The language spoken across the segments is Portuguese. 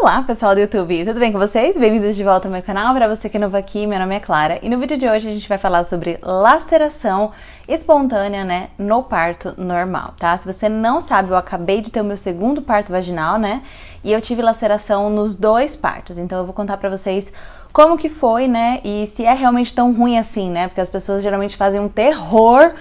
Olá pessoal do YouTube, tudo bem com vocês? Bem-vindos de volta ao meu canal. Para você que é novo aqui, meu nome é Clara e no vídeo de hoje a gente vai falar sobre laceração espontânea, né, no parto normal, tá? Se você não sabe, eu acabei de ter o meu segundo parto vaginal, né, e eu tive laceração nos dois partos, então eu vou contar pra vocês como que foi, né, e se é realmente tão ruim assim, né, porque as pessoas geralmente fazem um terror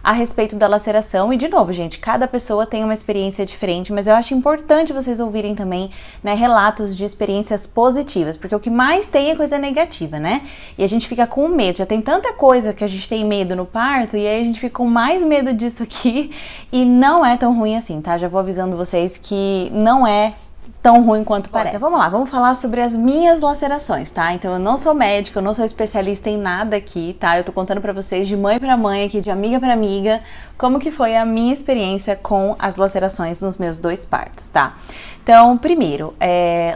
a respeito da laceração. E de novo, gente, cada pessoa tem uma experiência diferente, mas eu acho importante vocês ouvirem também, né, relatos de experiências positivas, porque o que mais tem é coisa negativa, né? E a gente fica com medo, já tem tanta coisa que a gente tem medo no parto, e aí a gente fica com mais medo disso aqui, e não é tão ruim assim, tá? Já vou avisando vocês que não é tão ruim quanto parece. Então vamos lá, vamos falar sobre as minhas lacerações, tá? Então eu não sou médica, eu não sou especialista em nada aqui, tá? Eu tô contando pra vocês de mãe pra mãe aqui, de amiga pra amiga, como que foi a minha experiência com as lacerações nos meus dois partos, tá? Então, primeiro,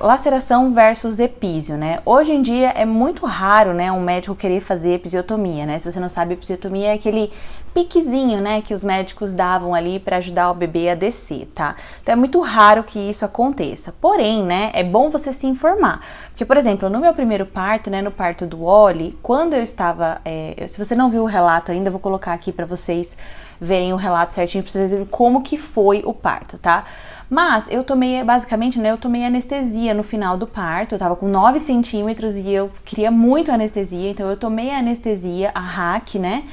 laceração versus epísio, né? Hoje em dia é muito raro, né, um médico querer fazer episiotomia, né? Se você não sabe, episiotomia é aquele piquezinho, né, que os médicos davam ali para ajudar o bebê a descer, tá? Então é muito raro que isso aconteça. Porém, né, é bom você se informar. Porque, por exemplo, no meu primeiro parto, né, no parto do Oli, quando eu estava, se você não viu o relato ainda, eu vou colocar aqui para vocês verem o relato certinho, para vocês verem como que foi o parto, tá? Mas eu tomei, basicamente, né, eu tomei anestesia no final do parto, eu tava com 9 centímetros e eu queria muito anestesia, então eu tomei a anestesia, a RAC, né,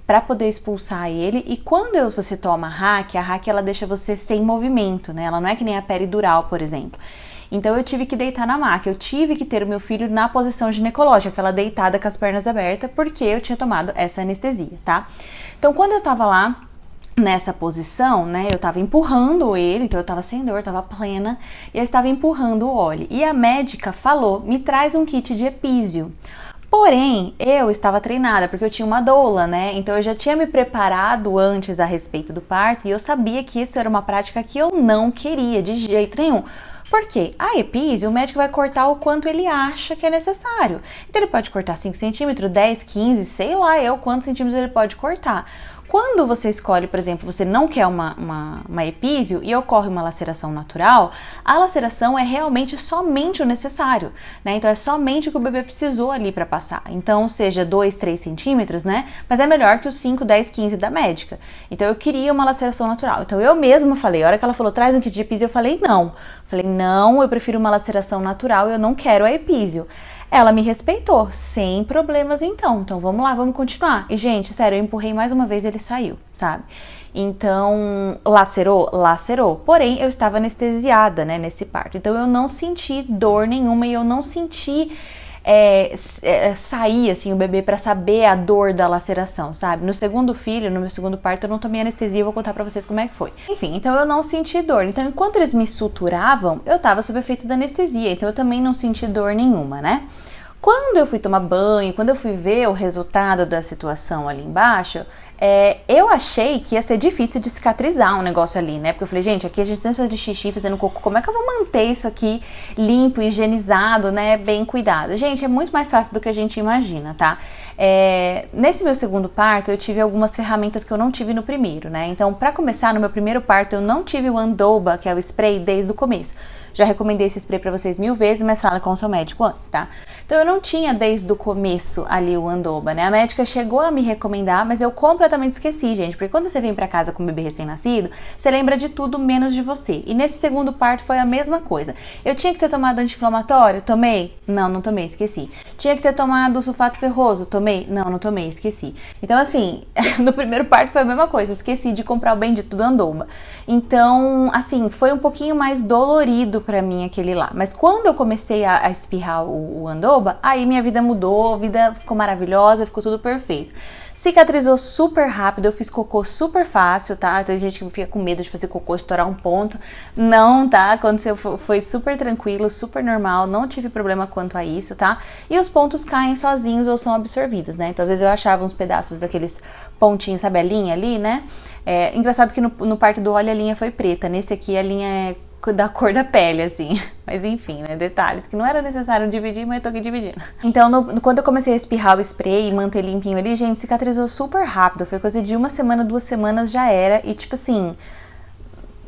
para poder expulsar ele. E quando você toma a RAC ela deixa você sem movimento, né, ela não é que nem a peridural, por exemplo. Então eu tive que deitar na maca, eu tive que ter o meu filho na posição ginecológica, aquela deitada com as pernas abertas, porque eu tinha tomado essa anestesia, tá? Então quando eu tava lá, nessa posição, né, eu tava empurrando ele, então eu tava sem dor, tava plena, e eu estava empurrando o Oli. E a médica falou, me traz um kit de epísio. Porém, eu estava treinada, porque eu tinha uma doula, né, então eu já tinha me preparado antes a respeito do parto, e eu sabia que isso era uma prática que eu não queria de jeito nenhum. Por quê? A epísio, o médico vai cortar o quanto ele acha que é necessário. Então ele pode cortar 5 centímetros, 10, 15, sei lá eu quantos centímetros ele pode cortar. Quando você escolhe, por exemplo, você não quer uma epísio e ocorre uma laceração natural, a laceração é realmente somente o necessário, né? Então é somente o que o bebê precisou ali para passar. Então, seja 2, 3 centímetros, né? Mas é melhor que os 5, 10, 15 da médica. Então eu queria uma laceração natural. Então eu mesma falei, a hora que ela falou, traz um kit de epísio, eu falei, não. Falei, não, eu prefiro uma laceração natural, eu não quero a epísio. Ela me respeitou, sem problemas então vamos lá, vamos continuar. E gente, sério, eu empurrei mais uma vez e ele saiu, sabe? Então, lacerou? Lacerou. Porém, eu estava anestesiada, né, nesse parto. Então eu não senti dor nenhuma e eu não senti sair assim o bebê para saber a dor da laceração, sabe? No segundo filho, no meu segundo parto, eu não tomei anestesia, eu vou contar pra vocês como é que foi. Enfim, então eu não senti dor. Então, enquanto eles me suturavam, eu tava sob efeito da anestesia, então eu também não senti dor nenhuma, né? Quando eu fui tomar banho, quando eu fui ver o resultado da situação ali embaixo, eu achei que ia ser difícil de cicatrizar um negócio ali, né? Porque eu falei, gente, aqui a gente sempre faz de xixi, fazendo cocô, como é que eu vou manter isso aqui limpo, higienizado, né? Bem cuidado. Gente, é muito mais fácil do que a gente imagina, tá? Nesse meu segundo parto, eu tive algumas ferramentas que eu não tive no primeiro, né? Então, pra começar, no meu primeiro parto, eu não tive o Andoba, que é o spray, desde o começo. Já recomendei esse spray pra vocês 1000 vezes, mas fala com o seu médico antes, tá? Então eu não tinha desde o começo ali o Andoba, né? A médica chegou a me recomendar, mas eu completamente esqueci, gente. Porque quando você vem pra casa com um bebê recém-nascido, você lembra de tudo menos de você. E nesse segundo parto foi a mesma coisa. Eu tinha que ter tomado anti-inflamatório? Tomei? Não, não tomei, esqueci. Tinha que ter tomado sulfato ferroso? Tomei? Não, não tomei, esqueci. Então assim, no primeiro parto foi a mesma coisa. Esqueci de comprar o bendito do Andoba. Então, assim, foi um pouquinho mais dolorido pra mim aquele lá. Mas quando eu comecei a espirrar o Andoba, aí minha vida mudou, a vida ficou maravilhosa, ficou tudo perfeito. Cicatrizou super rápido, eu fiz cocô super fácil, tá? Tem gente que fica com medo de fazer cocô, estourar um ponto. Não, tá? Aconteceu, foi super tranquilo, super normal, não tive problema quanto a isso, tá? E os pontos caem sozinhos ou são absorvidos, né? Então às vezes eu achava uns pedaços daqueles pontinhos, sabe a linha ali, né? Engraçado que no parto do Oli a linha foi preta, nesse aqui a linha é da cor da pele, assim. Mas enfim, né, detalhes que não era necessário dividir, mas eu tô aqui dividindo. Então, quando eu comecei a espirrar o spray e manter limpinho ali, gente, cicatrizou super rápido. Foi coisa de 1 semana, 2 semanas já era. E tipo assim,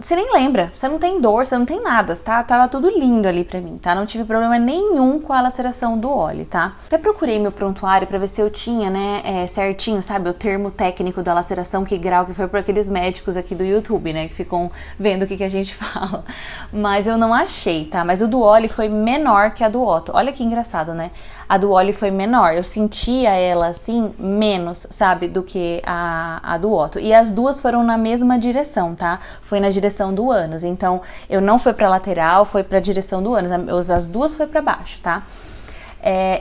você nem lembra, você não tem dor, você não tem nada, tá? Tava tudo lindo ali pra mim, tá? Não tive problema nenhum com a laceração do óleo, tá? Até procurei meu prontuário pra ver se eu tinha, né, certinho, sabe, o termo técnico da laceração, que grau que foi, por aqueles médicos aqui do YouTube, né, que ficam vendo o que a gente fala. Mas eu não achei, tá? Mas o do óleo foi menor que a do Otto. Olha que engraçado, né? A do óleo foi menor, eu sentia ela assim, menos, sabe, do que a do Otto. E as duas foram na mesma direção, tá? Foi na direção do ânus. Então, eu não fui pra lateral, foi pra direção do ânus. As duas foi pra baixo, tá?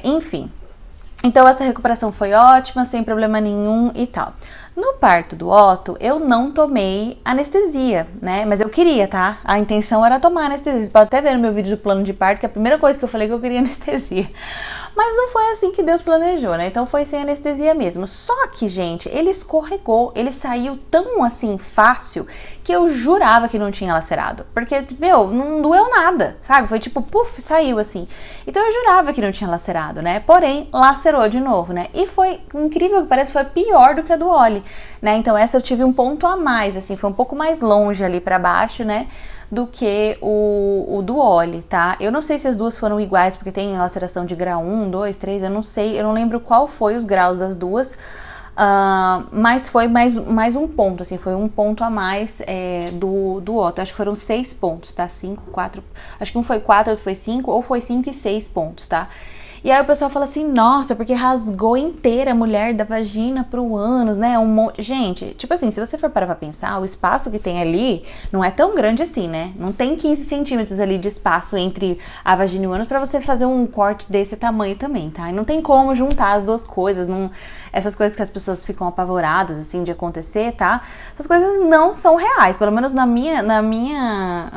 Enfim. Então, essa recuperação foi ótima, sem problema nenhum e tal. No parto do Otto, eu não tomei anestesia, né? Mas eu queria, tá? A intenção era tomar anestesia. Você pode até ver no meu vídeo do plano de parto que a primeira coisa que eu falei é que eu queria anestesia. Mas não foi assim que Deus planejou, né? Então foi sem anestesia mesmo. Só que, gente, ele escorregou, ele saiu tão assim fácil que eu jurava que não tinha lacerado. Porque, meu, não doeu nada, sabe? Foi tipo, puf, saiu assim. Então eu jurava que não tinha lacerado, né? Porém, lacerou de novo, né? E foi incrível que parece, foi pior do que a do Oli, né? Então essa eu tive um ponto a mais, assim, foi um pouco mais longe ali pra baixo, né? Do que o do Oli, tá? Eu não sei se as duas foram iguais, porque tem laceração de grau 1, 2, 3, eu não sei, eu não lembro qual foi os graus das duas, mas foi mais um ponto, assim, foi um ponto a mais do Otto. Acho que foram 6 pontos, tá? 5, 4, acho que um foi 4, outro foi 5, ou foi 5 e 6 pontos, tá? E aí o pessoal fala assim, nossa, porque rasgou inteira a mulher da vagina pro ânus, né? Um monte. Gente, tipo assim, se você for parar pra pensar, o espaço que tem ali não é tão grande assim, né? Não tem 15 centímetros ali de espaço entre a vagina e o ânus pra você fazer um corte desse tamanho também, tá? E não tem como juntar as duas coisas, não... Essas coisas que as pessoas ficam apavoradas, assim, de acontecer, tá? Essas coisas não são reais, pelo menos na minha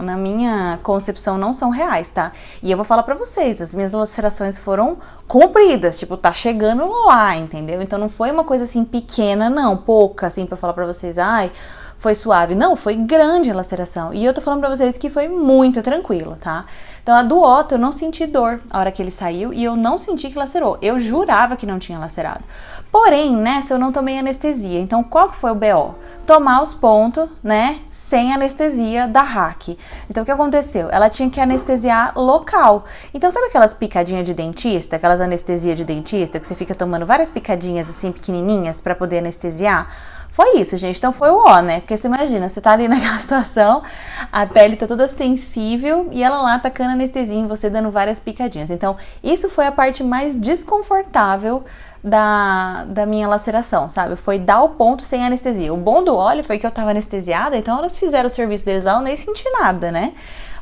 concepção não são reais, tá? E eu vou falar pra vocês, as minhas lacerações foram compridas, tipo, tá chegando lá, entendeu? Então não foi uma coisa assim pequena, não, pouca, assim, pra falar pra vocês, ai, foi suave. Não, foi grande a laceração. E eu tô falando pra vocês que foi muito tranquilo, tá? Então a do Otto eu não senti dor a hora que ele saiu e eu não senti que lacerou. Eu jurava que não tinha lacerado. Porém, nessa eu não tomei anestesia. Então qual que foi o BO? Tomar os pontos, né, sem anestesia da RAC. Então o que aconteceu? Ela tinha que anestesiar local. Então sabe aquelas picadinhas de dentista, aquelas anestesia de dentista que você fica tomando várias picadinhas assim pequenininhas pra poder anestesiar? Foi isso, gente. Então foi o ó, né? Porque você imagina, você tá ali naquela situação, a pele tá toda sensível e ela lá tacando anestesia em você, dando várias picadinhas. Então, isso foi a parte mais desconfortável da minha laceração, sabe? Foi dar o ponto sem anestesia. O bom do óleo foi que eu tava anestesiada, então elas fizeram o serviço deles lá, eu nem senti nada, né?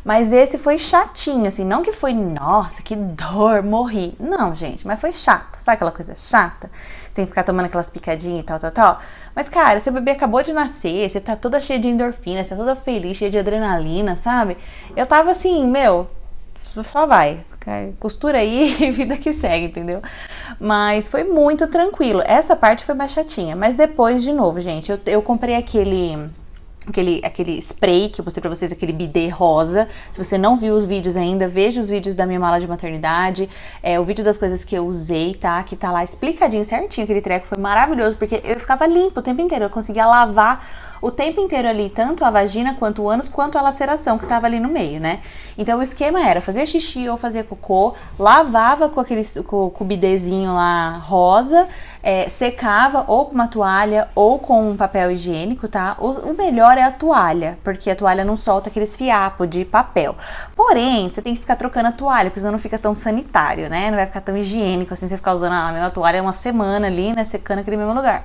Mas esse foi chatinho, assim, não que foi, nossa, que dor, morri. Não, gente, mas foi chato, sabe aquela coisa chata? Tem que ficar tomando aquelas picadinhas e tal. Mas, cara, seu bebê acabou de nascer, você tá toda cheia de endorfina, você tá toda feliz, cheia de adrenalina, sabe? Eu tava assim, meu, só vai, costura aí e vida que segue, entendeu? Mas foi muito tranquilo. Essa parte foi mais chatinha, mas depois, de novo, gente, eu comprei aquele spray que eu mostrei pra vocês, aquele bidê rosa. Se você não viu os vídeos ainda, veja os vídeos da minha mala de maternidade, o vídeo das coisas que eu usei, tá? Que tá lá explicadinho, certinho, aquele treco foi maravilhoso, porque eu ficava limpo o tempo inteiro, eu conseguia lavar o tempo inteiro ali, tanto a vagina, quanto o ânus, quanto a laceração que tava ali no meio, né? Então o esquema era, fazia xixi ou fazia cocô, lavava com o bidêzinho lá rosa, secava ou com uma toalha ou com um papel higiênico, tá? O melhor é a toalha, porque a toalha não solta aqueles fiapos de papel. Porém, você tem que ficar trocando a toalha, porque senão não fica tão sanitário, né? Não vai ficar tão higiênico, assim, você ficar usando a mesma toalha uma semana ali, né? Secando aquele mesmo lugar.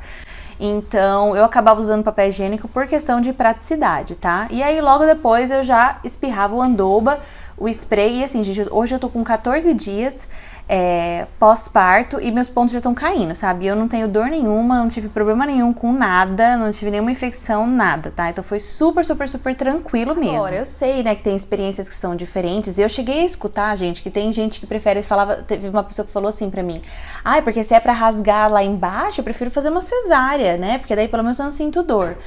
Então, eu acabava usando papel higiênico por questão de praticidade, tá? E aí, logo depois, eu já espirrava o Andoba, o spray. E assim, gente, hoje eu tô com 14 dias pós-parto e meus pontos já estão caindo, sabe? Eu não tenho dor nenhuma, não tive problema nenhum com nada, não tive nenhuma infecção, nada, tá? Então foi super, super, super tranquilo mesmo. Agora, eu sei, né, que tem experiências que são diferentes. Eu cheguei a escutar, gente, que tem gente que prefere, teve uma pessoa que falou assim pra mim, porque se é pra rasgar lá embaixo, eu prefiro fazer uma cesárea, né? Porque daí pelo menos eu não sinto dor.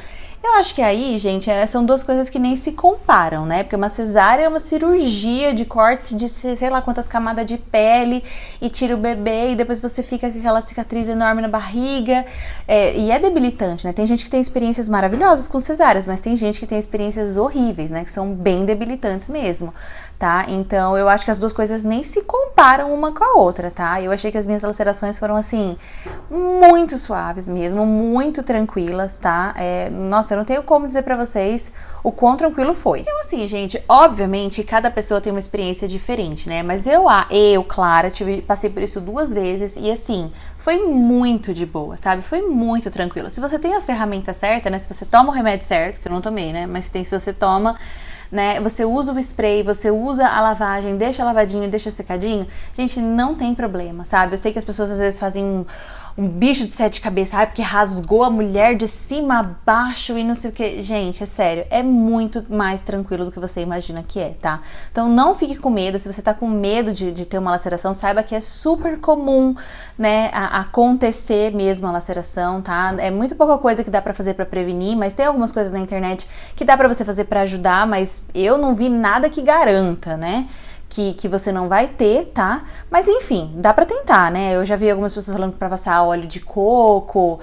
Eu acho que aí, gente, são duas coisas que nem se comparam, né? Porque uma cesárea é uma cirurgia de corte de sei lá quantas camadas de pele e tira o bebê e depois você fica com aquela cicatriz enorme na barriga. E é debilitante, né? Tem gente que tem experiências maravilhosas com cesáreas, mas tem gente que tem experiências horríveis, né? Que são bem debilitantes mesmo, tá? Então eu acho que as duas coisas nem se comparam uma com a outra, tá? Eu achei que as minhas lacerações foram, assim, muito suaves mesmo, muito tranquilas, tá? Nossa, eu não tenho como dizer pra vocês o quão tranquilo foi. Então, assim, gente, obviamente, cada pessoa tem uma experiência diferente, né? Mas eu Clara, passei por isso 2 vezes e, assim, foi muito de boa, sabe? Foi muito tranquilo. Se você tem as ferramentas certas, né? Se você toma o remédio certo, que eu não tomei, né? Mas se você toma, né? Você usa o spray, você usa a lavagem, deixa lavadinho, deixa secadinho, gente, não tem problema, sabe? Eu sei que as pessoas às vezes fazem um bicho de 7 cabeças, porque rasgou a mulher de cima a baixo e não sei o que. Gente, é sério, é muito mais tranquilo do que você imagina que é, tá? Então não fique com medo, se você tá com medo de ter uma laceração, saiba que é super comum, né, acontecer mesmo a laceração, tá? É muito pouca coisa que dá pra fazer pra prevenir, mas tem algumas coisas na internet que dá pra você fazer pra ajudar, mas eu não vi nada que garanta, né? Que você não vai ter, tá? Mas enfim, dá pra tentar, né? Eu já vi algumas pessoas falando pra passar óleo de coco,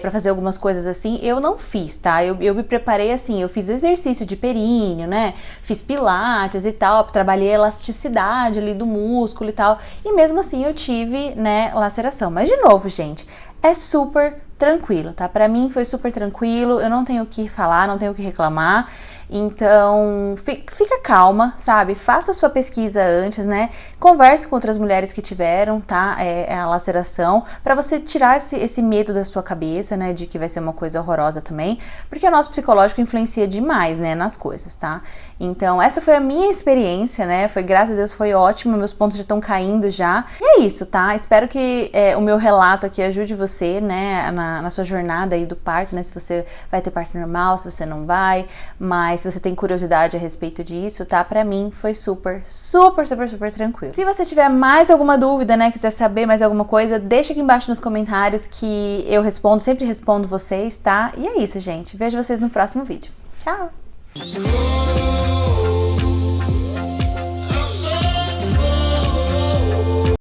pra fazer algumas coisas assim. Eu não fiz, tá? Eu me preparei assim, eu fiz exercício de períneo, né? Fiz pilates e tal, trabalhei a elasticidade ali do músculo e tal. E mesmo assim eu tive, né, laceração. Mas de novo, gente, é super tranquilo, tá? Pra mim foi super tranquilo, eu não tenho o que falar, não tenho o que reclamar. Então, fica calma, sabe? Faça sua pesquisa antes, né? Converse com outras mulheres que tiveram, tá? A laceração, pra você tirar esse medo da sua cabeça, né? De que vai ser uma coisa horrorosa também, porque o nosso psicológico influencia demais, né? Nas coisas, tá? Então, essa foi a minha experiência, né? Graças a Deus, foi ótimo, meus pontos já estão caindo já. E é isso, tá? Espero que o meu relato aqui ajude você, né? Na sua jornada aí do parto, né? Se você vai ter parto normal, se você não vai, mas se você tem curiosidade a respeito disso, tá? Pra mim foi super, super, super, super tranquilo. Se você tiver mais alguma dúvida, né, quiser saber mais alguma coisa, deixa aqui embaixo nos comentários que eu respondo, sempre respondo vocês, tá? E é isso, gente. Vejo vocês no próximo vídeo. Tchau!